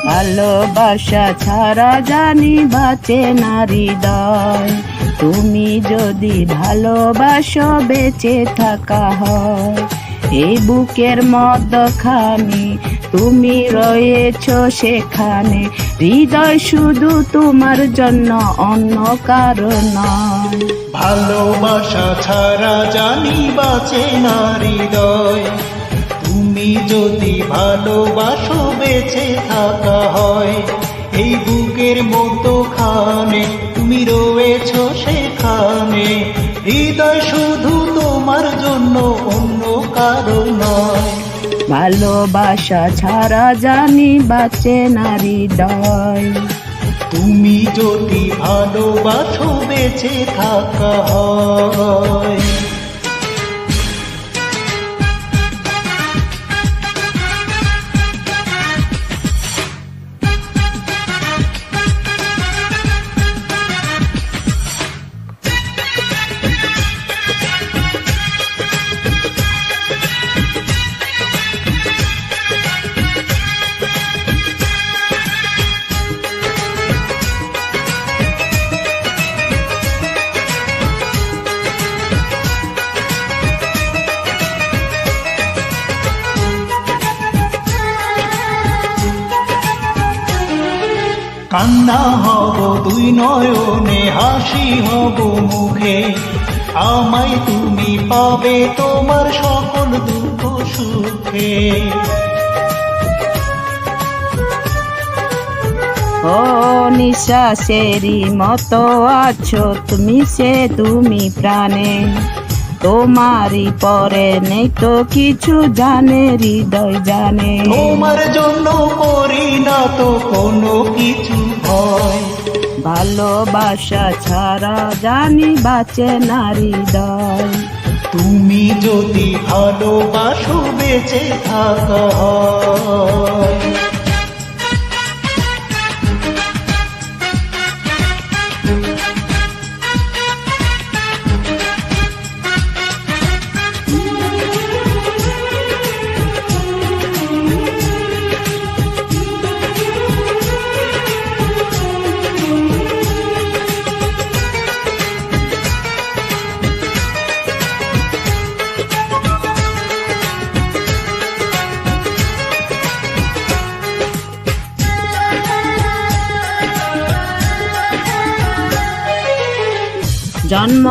ভালোবাসা ছাড়া জানি বাঁচে না হৃদয়, তুমি যদি ভালোবাসো বেঁচে থাকা হয়। এই বুকের মধ্যখানে তুমি রয়েছো সেখানে, হৃদয় শুধু তোমার জন্য, অন্য কারো নয়। ভালোবাসা ছাড়া জানি বাঁচে না হৃদয়, তুমি যদি ভালোবাসো বেঁচে থাকা হয়। এই বুকের মধ্যখানে তুমি রয়েছো সেখানে, হৃদয় শুধু তোমার জন্য, অন্য কারো নয়। ভালোবাসা ছাড়া জানি বাঁচে না হৃদয়, তুমি যদি ভালোবাসো বেঁচে থাকা হয়। কান্না হব দুই নয়নে, হাসি হব মুখে, আমায় তুমি পাবে তোমার সকল দুঃখ সুখে। ও নিঃশ্বাসেরই মতো আছো তুমি, সে তুমি প্রাণে, তোমারই পরে নেই তো কিছু, জানে হৃদয় জানে। তোমার জন্য করি না তো কোনো কিছু ভয়, ভালোবাসা ছাড়া জানি বাঁচে না হৃদয়, তুমি যদি ভালোবাসো বেঁচে থাকা হয়। জন্ম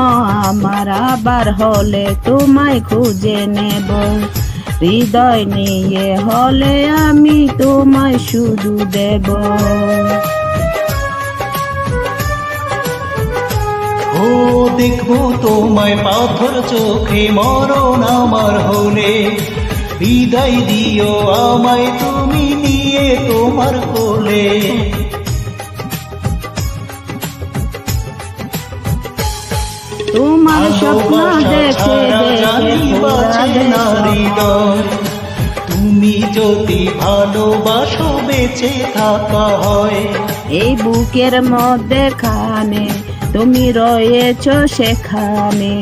আমার আবার হলে তোমায় খুঁজে নেব, হৃদয় নিয়ে হলে আমি তোমায় শুধু দেব। ও দেখবো তোমায় পাথর চোখে, মরণ আমার হলে, বিদায় দিও আমায় তুমি নিয়ে তোমার কোলে। তোমার স্বপ্ন দেখে হৃদয়, তুমি যদি ভালোবাসো বেঁচে থাকা হয়। এই বুকের মধ্যে খানে তুমি রয়েছো সেখানে,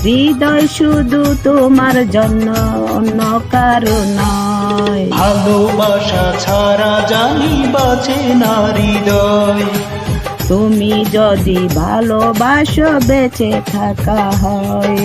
হৃদয় শুধু তোমার জন্য, অন্য কারো নয়। ভালোবাসা ছাড়া জানি বাঁচে না হৃদয়, তুমি যদি ভালোবাসো বেঁচে থাকা হয়।